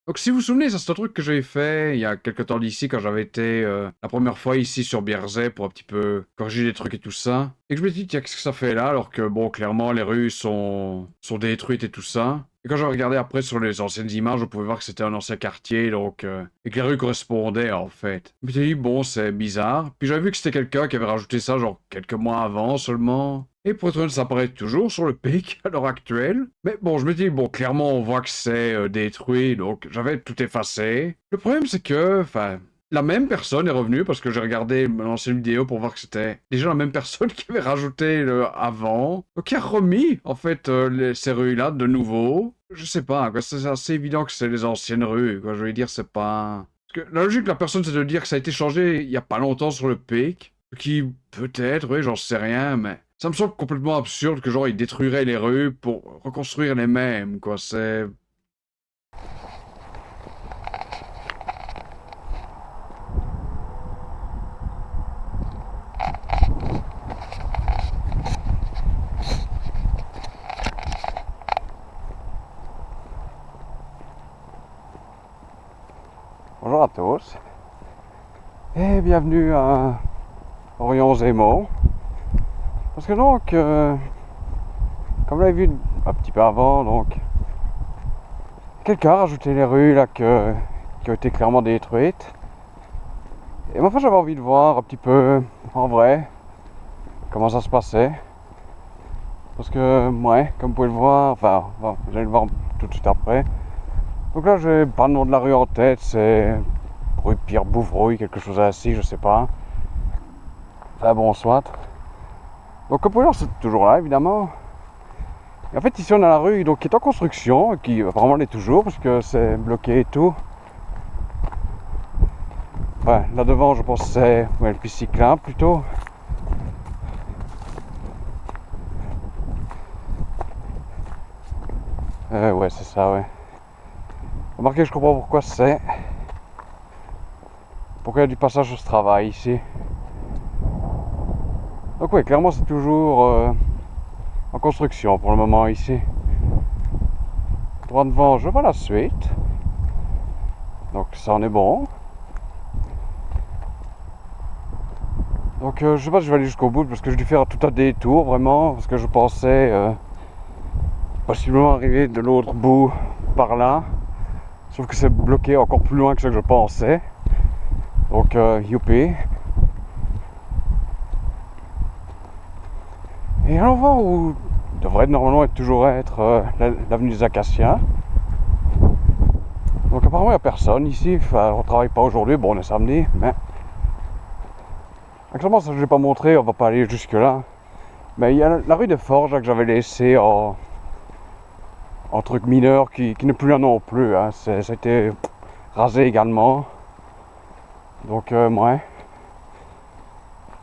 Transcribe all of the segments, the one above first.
Donc si vous vous souvenez, ça c'est un truc que j'avais fait il y a quelque temps d'ici quand j'avais été la première fois ici sur Bierzet pour un petit peu corriger des trucs et tout ça. Et que je me dis, tiens, qu'est-ce que ça fait là alors que bon, clairement les rues sont détruites et tout ça. Et quand j'ai regardé après sur les anciennes images, on pouvait voir que c'était un ancien quartier donc et que les rues correspondaient en fait. Je me suis dit, bon, c'est bizarre. Puis j'avais vu que c'était quelqu'un qui avait rajouté ça genre quelques mois avant seulement. Et pour être honnête, ça apparaît toujours sur le pic à l'heure actuelle. Mais bon, je me dis, bon, clairement, on voit que c'est détruit, donc j'avais tout effacé. Le problème, c'est que, enfin, la même personne est revenue parce que j'ai regardé l'ancienne vidéo pour voir que c'était déjà la même personne qui avait rajouté le avant. Donc, qui a remis, en fait, ces rues-là de nouveau. Je sais pas, quoi, c'est assez évident que c'est les anciennes rues, quoi. Je veux dire, c'est pas. Parce que la logique de la personne, c'est de dire que ça a été changé il y a pas longtemps sur le pic. Qui, peut-être, oui, j'en sais rien, mais. Ça me semble complètement absurde que genre ils détruiraient les rues pour reconstruire les mêmes, quoi. C'est... Bonjour à tous et bienvenue à Orion-Zémont. Parce que donc, comme vous l'avez vu un petit peu avant, donc quelqu'un a rajouté les rues là qui ont été clairement détruites. Et moi, enfin, j'avais envie de voir un petit peu en vrai comment ça se passait. Parce que, ouais, comme vous pouvez le voir, enfin, vous allez le voir tout de suite après. Donc là, j'ai pas le nom de la rue en tête, c'est rue Pierre Bouvrouille, quelque chose ainsi, je sais pas. Enfin bon, soit. Donc comme vous pouvez le voir, c'est toujours là, évidemment. Et en fait, ici, on a la rue donc, qui est en construction, qui apparemment l'est toujours, parce que c'est bloqué et tout. Enfin, là devant, je pense que c'est le piste cyclable, plutôt. Ouais, c'est ça, ouais. Remarquez, je comprends pourquoi c'est. Pourquoi il y a du passage au travail ici. Donc oui, clairement c'est toujours en construction pour le moment ici. Droit devant, je vois la suite. Donc ça en est bon. Donc je sais pas si je vais aller jusqu'au bout parce que j'ai dû faire tout un détour vraiment. Parce que je pensais possiblement arriver de l'autre bout par là. Sauf que c'est bloqué encore plus loin que ce que je pensais. Donc youpi. Et à l'endroit où devrait normalement toujours être l'avenue des Acacias. Donc apparemment il n'y a personne ici, enfin, on ne travaille pas aujourd'hui, bon on est samedi, mais... Actuellement ça je ne vais pas montrer, on va pas aller jusque là. Mais il y a la rue des Forges là, que j'avais laissé en truc mineur qui n'est plus là non plus, hein. Ça a été rasé également. Donc ouais.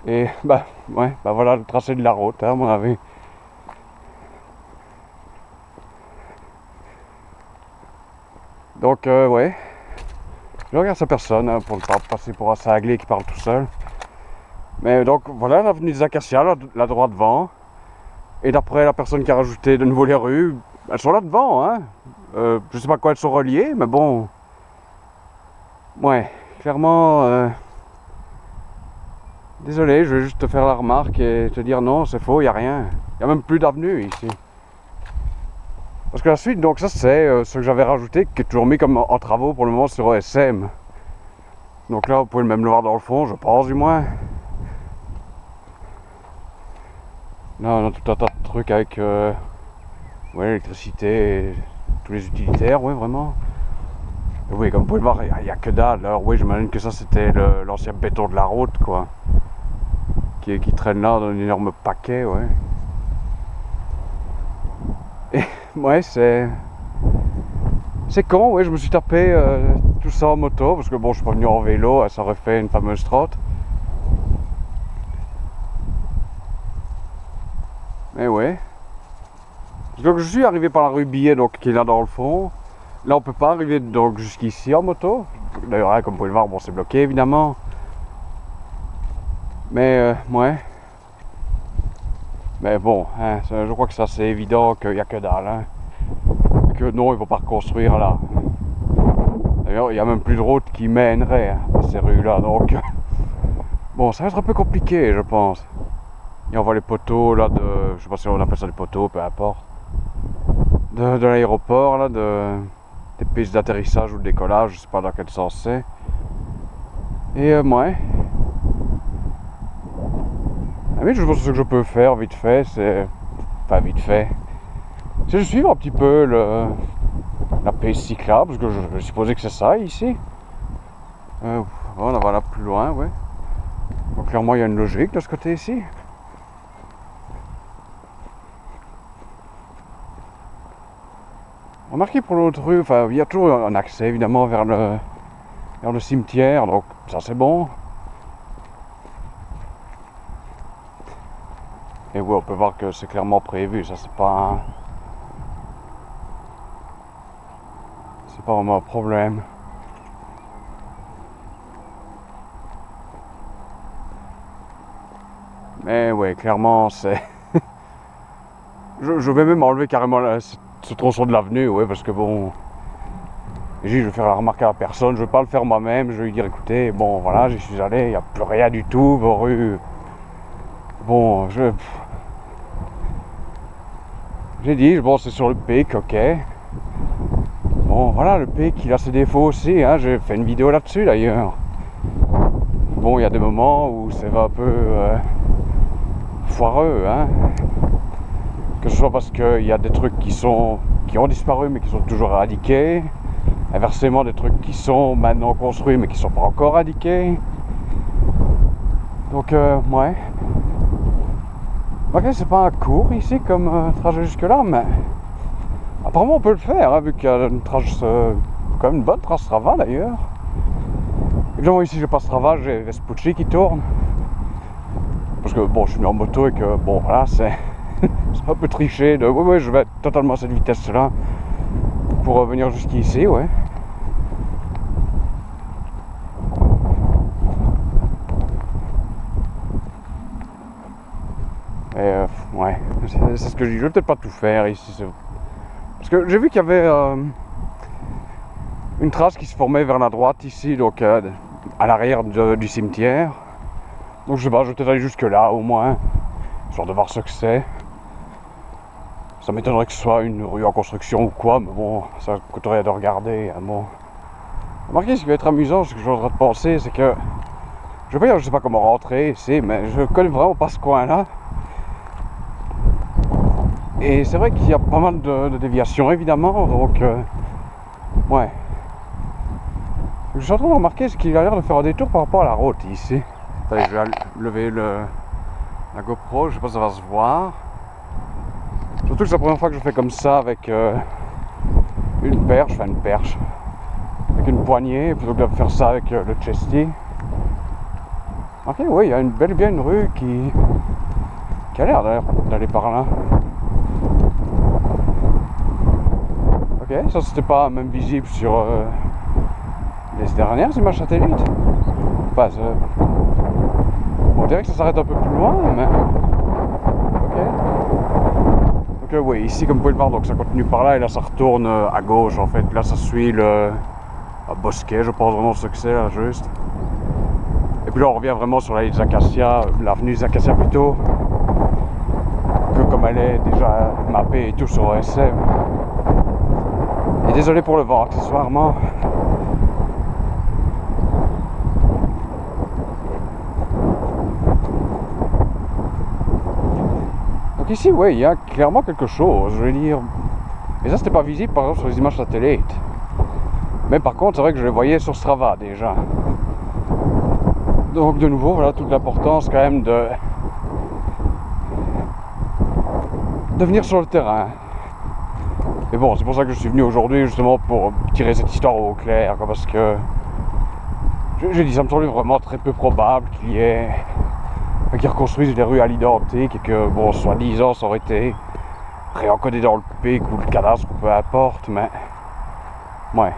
Et bah ouais, bah voilà le tracé de la route, hein, à mon avis. Donc ouais. Je regarde sa personne hein, pour ne pas passer pour un cinglé qui parle tout seul. Mais donc voilà l'avenue des Acacias, là droit devant. Et d'après la personne qui a rajouté de nouveau les rues, elles sont là devant, hein. Je sais pas quoi elles sont reliées, mais bon. Ouais, clairement. Désolé, je vais juste te faire la remarque et te dire non, c'est faux, il n'y a rien. Il n'y a même plus d'avenue ici. Parce que la suite, donc ça c'est ce que j'avais rajouté, qui est toujours mis comme en travaux pour le moment sur OSM. Donc là, vous pouvez même le voir dans le fond, je pense du moins. Là, on a tout un tas de trucs avec ouais, l'électricité et tous les utilitaires, ouais, vraiment. Et oui, comme vous pouvez le voir, il n'y a que dalle. Alors oui, j'imagine que ça c'était l'ancien béton de la route, quoi. Qui traîne là dans un énorme paquet, ouais. Et ouais, c'est con, ouais, je me suis tapé tout ça en moto, parce que bon, je suis pas venu en vélo, ça aurait fait une fameuse trotte. Mais ouais. Donc je suis arrivé par la rue Billet, donc qui est là dans le fond. Là on peut pas arriver donc jusqu'ici en moto. D'ailleurs, hein, comme vous pouvez le voir, bon c'est bloqué évidemment. Mais ouais. Mais bon, hein, je crois que c'est assez évident qu'il n'y a que dalle. Hein. Que non, il ne faut pas reconstruire là. D'ailleurs, il n'y a même plus de route qui mènerait à ces rues-là, donc... Bon, ça va être un peu compliqué, je pense. Et on voit les poteaux, là, de... Je sais pas si on appelle ça des poteaux, peu importe. De l'aéroport, là, des pistes d'atterrissage ou de décollage, je sais pas dans quel sens c'est. Et ouais. Ah oui, je pense que ce que je peux faire vite fait, c'est... Enfin, vite fait. C'est de suivre un petit peu la piste cyclable, parce que je supposais que c'est ça, ici. On va là plus loin, ouais. Donc clairement, il y a une logique de ce côté ici. Remarquez pour l'autre rue, enfin, il y a toujours un accès, évidemment, vers le cimetière, donc ça c'est bon. Et ouais, on peut voir que c'est clairement prévu, ça c'est pas vraiment un problème. Mais ouais, clairement c'est... je vais même enlever carrément ce tronçon de l'avenue, ouais, parce que bon... Je vais faire la remarque à la personne, je vais pas le faire moi-même, je vais lui dire écoutez, bon voilà, j'y suis allé, il n'y a plus rien du tout, vos rues... Bon, j'ai dit, bon c'est sur le pic, ok. Bon voilà, le pic il a ses défauts aussi, hein, j'ai fait une vidéo là-dessus d'ailleurs. Bon, il y a des moments où c'est un peu foireux, hein. Que ce soit parce qu'il y a des trucs qui ont disparu mais qui sont toujours éradiqués. Inversement, des trucs qui sont maintenant construits mais qui sont pas encore éradiqués. Donc ouais. Ok, c'est pas un court ici comme trajet jusque là, mais apparemment on peut le faire, hein, vu qu'il y a une trace, quand même une bonne trace Strava d'ailleurs. Évidemment ici j'ai pas Strava, j'ai Vespucci qui tourne. Parce que bon, je suis venu en moto et que bon voilà, c'est un peu triché de ouais je vais totalement à cette vitesse là pour venir jusqu'ici, ouais. Et ouais, c'est ce que je dis, je vais peut-être pas tout faire ici. Parce que j'ai vu qu'il y avait une trace qui se formait vers la droite ici, donc à l'arrière du cimetière. Donc je sais pas, je vais peut-être aller jusque là au moins, genre de voir ce que c'est. Ça m'étonnerait que ce soit une rue en construction ou quoi, mais bon, ça coûterait de regarder. Hein, bon. Remarquez, ce qui va être amusant, ce que je suis en train de penser, c'est que je sais pas comment rentrer ici, mais je connais vraiment pas ce coin-là. Et c'est vrai qu'il y a pas mal de déviations évidemment, donc ouais. Ce que je suis en train de remarquer, c'est qu'il a l'air de faire un détour par rapport à la route ici. Attendez, je vais lever la GoPro, je sais pas si ça va se voir. Surtout que c'est la première fois que je fais comme ça avec une perche, avec une poignée, plutôt que de faire ça avec le chesty. Ok, oui, il y a bel et bien une rue qui a l'air d'aller par là. Ok, ça c'était pas même visible sur les dernières images satellites. Enfin, on dirait que ça s'arrête un peu plus loin, mais... Ok. Donc oui, ici comme vous pouvez le voir, donc ça continue par là et là ça retourne à gauche en fait. Là ça suit le bosquet, je pense vraiment ce que c'est là juste. Et puis là on revient vraiment sur l'allée des Acacias, l'avenue des Acacias plutôt. Que comme elle est déjà mappée et tout sur OSM. Et désolé pour le vent accessoirement. Donc ici, ouais, il y a clairement quelque chose, je veux dire. Et ça, c'était pas visible par exemple sur les images satellites. Mais par contre, c'est vrai que je les voyais sur Strava déjà. Donc de nouveau, voilà toute l'importance quand même de venir sur le terrain. Et bon, c'est pour ça que je suis venu aujourd'hui, justement pour tirer cette histoire au clair, quoi, parce que j'ai dit, ça me semble vraiment très peu probable qu'ils reconstruisent les rues à l'identique et que, bon, soi-disant, ça aurait été réencodé dans le pic ou le cadastre, ou peu importe, mais ouais.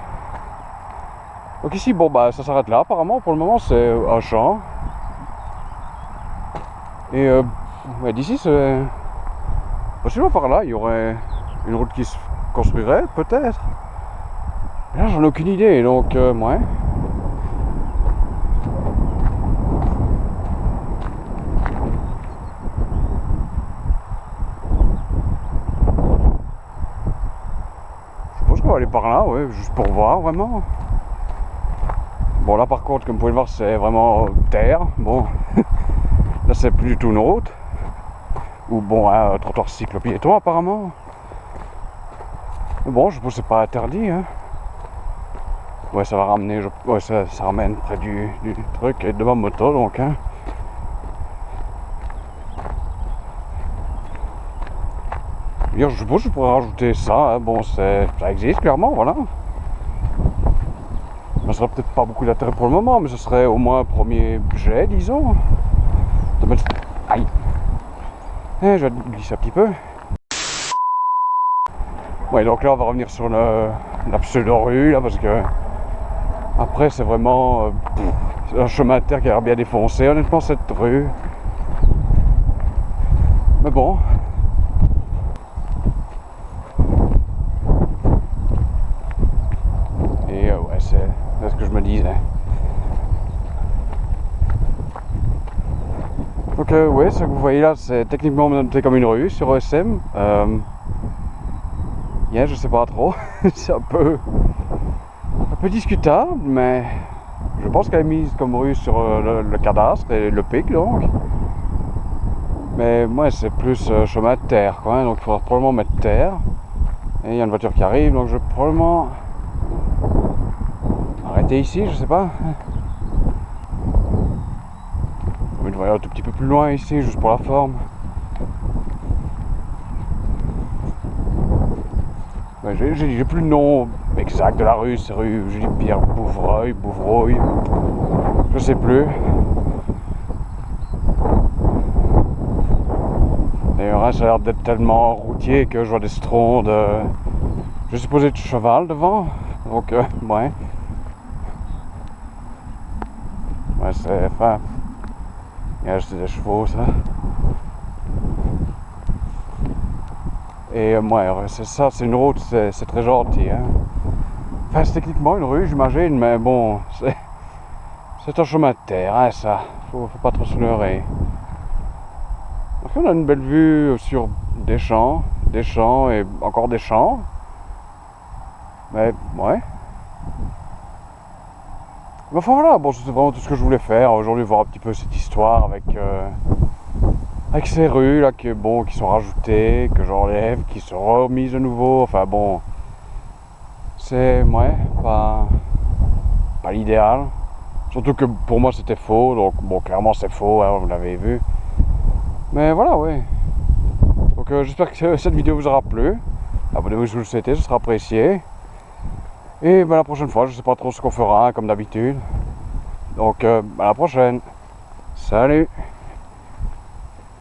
Donc ici, bon, bah, ça s'arrête là, apparemment, pour le moment, c'est un champ. Et ouais, d'ici, c'est... Possiblement par là, il y aurait une route qui se construirait, peut-être. Là, j'en ai aucune idée, donc, ouais. Je pense qu'on va aller par là, ouais, juste pour voir, vraiment. Bon, là, par contre, comme vous pouvez le voir, c'est vraiment terre. Bon, là, c'est plus du tout une route. Ou bon, un trottoir cyclo-piéton, apparemment. Mais bon, je pense que c'est pas interdit, hein. Ouais, ça va ramener, ouais, ça ramène près du truc et de ma moto, donc, hein. Je suppose que je pourrais rajouter ça, hein. Bon, ça existe, clairement, voilà. Ça serait peut-être pas beaucoup d'intérêt pour le moment, mais ce serait au moins un premier jet, disons. De mettre... Aïe. Je vais glisser un petit peu. Ouais, donc là, on va revenir sur la pseudo-rue, là, parce que... Après, c'est vraiment un chemin de terre qui a l'air bien défoncé, honnêtement, cette rue. Mais bon. Et ouais, c'est ce que je me disais. Donc ouais, ce que vous voyez là, c'est techniquement noté comme une rue sur OSM. Yeah, je sais pas trop. C'est un peu discutable, mais je pense qu'elle est mise comme rue sur le cadastre et le PIC, donc. Mais moi, c'est plus chemin de terre, quoi, hein, donc il faudra probablement mettre terre. Et il y a une voiture qui arrive, donc je vais probablement arrêter ici, je sais pas. Je vais aller un tout petit peu plus loin ici, juste pour la forme. Ouais, j'ai plus le nom exact de la rue, c'est rue Julie Pierre Bouvrouille, je sais plus. D'ailleurs, hein, ça a l'air d'être tellement routier que je vois des strondes, je supposais de cheval devant, donc ouais. Ouais, c'est, enfin, c'est des chevaux, ça. Et ouais, c'est ça, c'est une route, c'est très gentil, hein. Enfin, c'est techniquement une rue, j'imagine, mais bon, c'est un chemin de terre, hein, ça. Faut pas trop se leurrer. Donc on a une belle vue sur des champs et encore des champs. Mais ouais. Mais enfin voilà, bon, c'est vraiment tout ce que je voulais faire. Aujourd'hui, voir un petit peu cette histoire avec ces rues là qui sont rajoutées, que j'enlève, qui sont remises de nouveau. Enfin bon, c'est ouais, pas l'idéal. Surtout que pour moi c'était faux, donc bon, clairement c'est faux, hein, vous l'avez vu. Mais voilà, ouais. Donc j'espère que cette vidéo vous aura plu. Abonnez-vous si vous le souhaitez, ce sera apprécié. Et ben, la prochaine fois, je sais pas trop ce qu'on fera, hein, comme d'habitude. Donc à la prochaine. Salut!